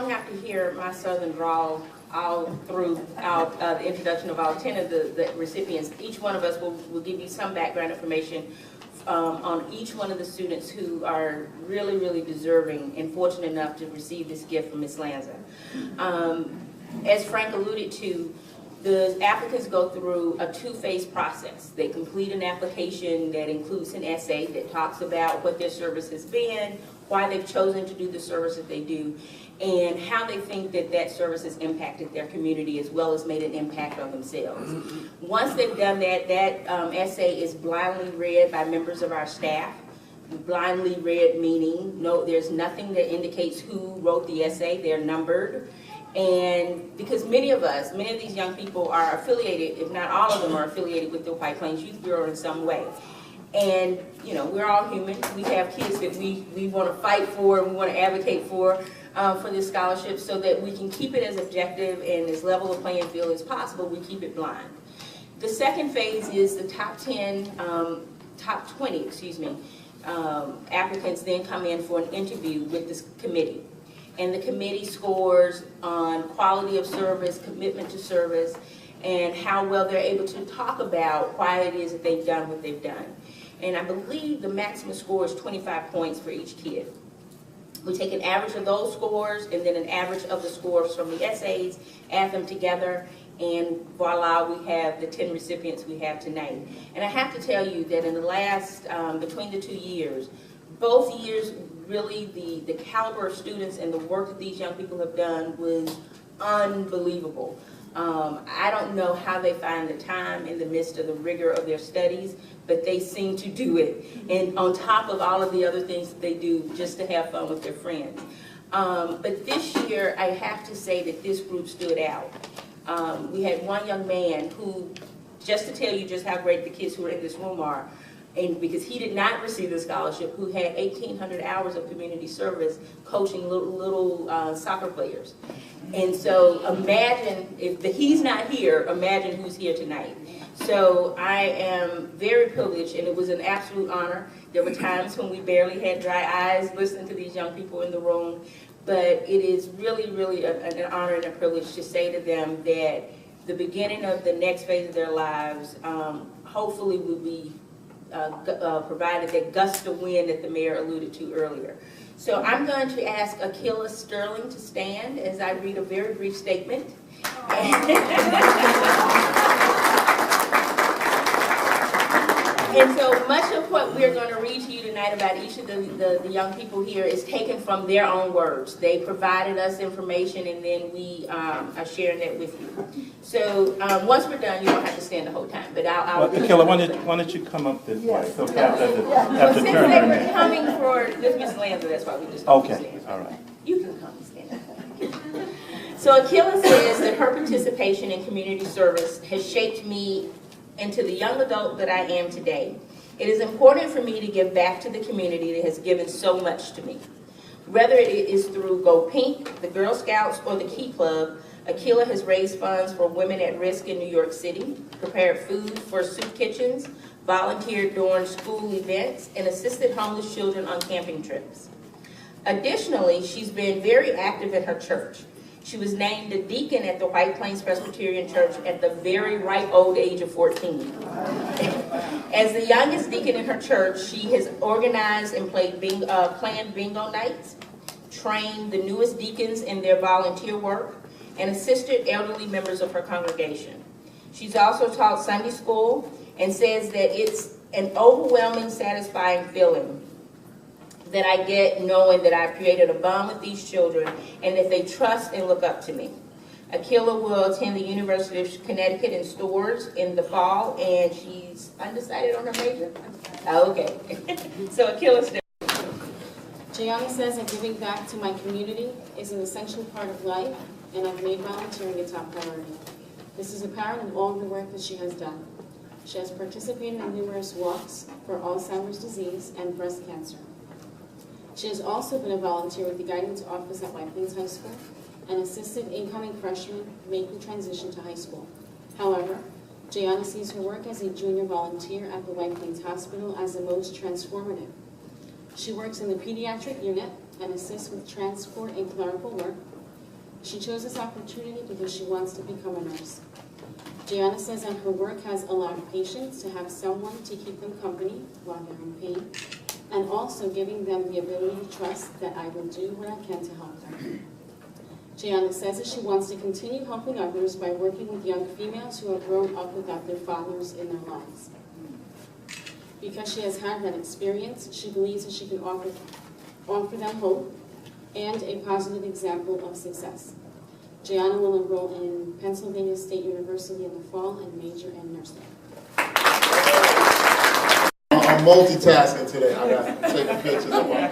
don't have to hear my southern drawl all throughout the introduction of all 10 of the recipients. Each one of us will give you some background information on each one of the students who are really, really deserving and fortunate enough to receive this gift from Ms. Lanza. As Frank alluded to, the applicants go through a two-phase process. They complete an application that includes an essay that talks about what their service has been, why they've chosen to do the service that they do, and how they think that that service has impacted their community as well as made an impact on themselves. Once they've done that, essay is blindly read by members of our staff. Blindly read meaning there's nothing that indicates who wrote the essay. They're numbered. And because many of these young people are affiliated, if not all of them are affiliated with the White Plains Youth Bureau in some way. And, you know, we're all human. We have kids that we want to fight for and we want to advocate for this scholarship so that we can keep it as objective and as level a playing field as possible. We keep it blind. The second phase is the top 20, applicants then come in for an interview with this committee. And the committee scores on quality of service, commitment to service, and how well they're able to talk about why it is that they've done what they've done. And I believe the maximum score is 25 points for each kid. We take an average of those scores and then an average of the scores from the essays, add them together, and voila, we have the 10 recipients we have tonight. And I have to tell you that in the last, between the 2 years, both years, really the caliber of students and the work that these young people have done was unbelievable. I don't know how they find the time in the midst of the rigor of their studies, but they seem to do it. And on top of all of the other things that they do just to have fun with their friends. But this year, I have to say that this group stood out. We had one young man who, just to tell you just how great the kids who are in this room are, and because he did not receive the scholarship, who had 1,800 hours of community service coaching little soccer players. And so imagine, if he's not here, imagine who's here tonight. So I am very privileged, and it was an absolute honor. There were times when we barely had dry eyes listening to these young people in the room, but it is really, really an honor and a privilege to say to them that the beginning of the next phase of their lives hopefully will be provided that gust of wind that the mayor alluded to earlier. So I'm going to ask Akila Sterling to stand as I read a very brief statement. And so much of what we're going to read to you tonight about each of the young people here is taken from their own words. They provided us information, and then we are sharing that with you. So once we're done, you don't have to stand the whole time. But I'll Akila, why don't you come up this way? So well, since they were coming for this Ms. Lanza, that's why we just okay, all right. You can come and stand. So Akila says that her participation in community service has shaped me into the young adult that I am today. It is important for me to give back to the community that has given so much to me. Whether it is through Go Pink, the Girl Scouts, or the Key Club, Akila has raised funds for women at risk in New York City, prepared food for soup kitchens, volunteered during school events, and assisted homeless children on camping trips. Additionally, she's been very active in her church. She was named a deacon at the White Plains Presbyterian Church at the very ripe old age of 14. As the youngest deacon in her church, she has organized and planned bingo nights, trained the newest deacons in their volunteer work, and assisted elderly members of her congregation. She's also taught Sunday school and says that it's an overwhelming, satisfying feeling that I get knowing that I've created a bond with these children and that they trust and look up to me. Akila will attend the University of Connecticut in Stores in the fall, and she's undecided on her major. Okay. So Akila, Jayani says that giving back to my community is an essential part of life, and I've made volunteering a top priority. This is apparent in all of the work that she has done. She has participated in numerous walks for Alzheimer's disease and breast cancer. She has also been a volunteer with the guidance office at White Plains High School and assisted incoming freshmen make the transition to high school. However, Jayana sees her work as a junior volunteer at the White Plains Hospital as the most transformative. She works in the pediatric unit and assists with transport and clerical work. She chose this opportunity because she wants to become a nurse. Gianna says that her work has allowed patients to have someone to keep them company while they're in pain, and also giving them the ability to trust that I will do what I can to help them. Gianna says that she wants to continue helping others by working with young females who have grown up without their fathers in their lives. Because she has had that experience, she believes that she can offer them hope and a positive example of success. Gianna will enroll in Pennsylvania State University in the fall and major in nursing. I'm multitasking today. I got taking pictures of my.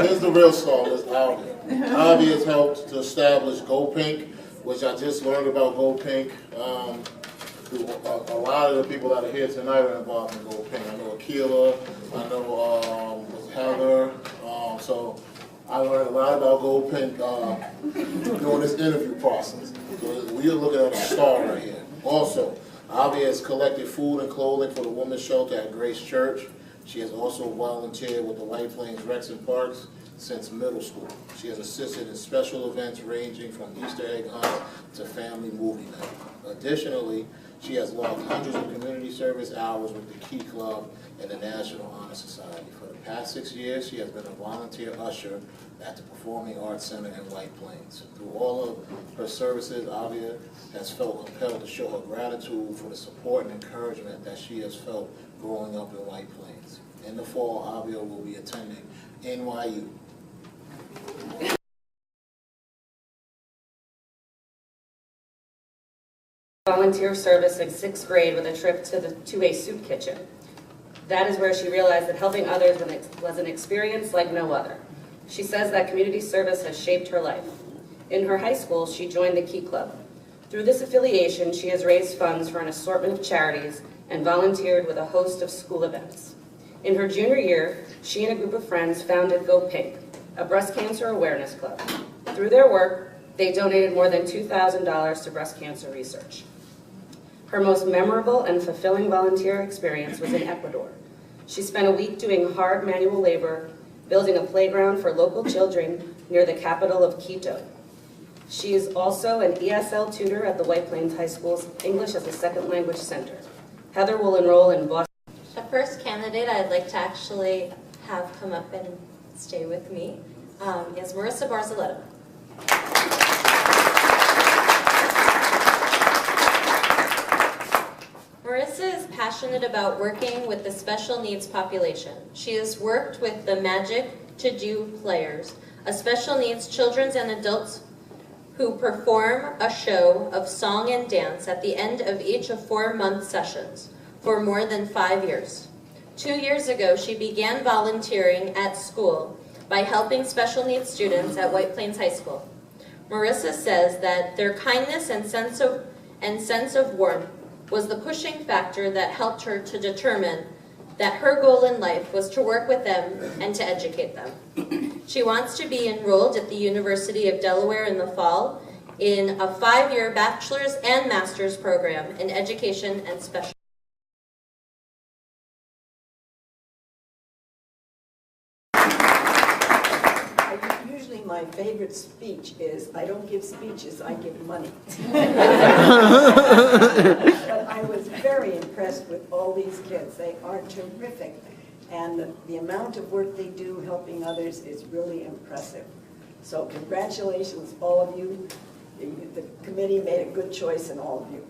Here's the real star, Miss Ivy. Ivy has helped to establish Go Pink, which I just learned about Go Pink. A lot of the people that are here tonight are involved in Go Pink. I know Akila, I know Heather. So I learned a lot about Go Pink during this interview process. So we are looking at a star right here. Also, Ivy has collected food and clothing for the women's shelter at Grace Church. She has also volunteered with the White Plains Recs and Parks since middle school. She has assisted in special events ranging from Easter egg hunt to family movie night. Additionally, she has logged hundreds of community service hours with the Key Club and the National Honor Society. For the past 6 years, she has been a volunteer usher at the Performing Arts Center in White Plains. Through all of her services, Avia has felt compelled to show her gratitude for the support and encouragement that she has felt growing up in White Plains. In the fall, Avia will be attending NYU. Volunteer service in 6th grade with a trip to a soup kitchen. That is where she realized that helping others was an experience like no other. She says that community service has shaped her life. In her high school, she joined the Key Club. Through this affiliation, she has raised funds for an assortment of charities and volunteered with a host of school events. In her junior year, she and a group of friends founded Go Pink, a breast cancer awareness club. Through their work, they donated more than $2,000 to breast cancer research. Her most memorable and fulfilling volunteer experience was in Ecuador. She spent a week doing hard manual labor, building a playground for local children near the capital of Quito. She is also an ESL tutor at the White Plains High School's English as a Second Language Center. Heather will enroll in Boston. The first candidate I'd like to actually have come up and stay with me is Marissa Barzoletto. Marissa is passionate about working with the special needs population. She has worked with the Magic to Do Players, a special needs children's and adults who perform a show of song and dance at the end of each of 4-month sessions for more than 5 years. 2 years ago, she began volunteering at school by helping special needs students at White Plains High School. Marissa says that their kindness and sense of warmth was the pushing factor that helped her to determine that her goal in life was to work with them and to educate them. She wants to be enrolled at the University of Delaware in the fall in a 5-year bachelor's and master's program in education and special. Usually my favorite speech is, I don't give speeches, I give money. But I was very impressed with all these kids. They are terrific. And the amount of work they do helping others is really impressive. So congratulations, all of you. The committee made a good choice in all of you.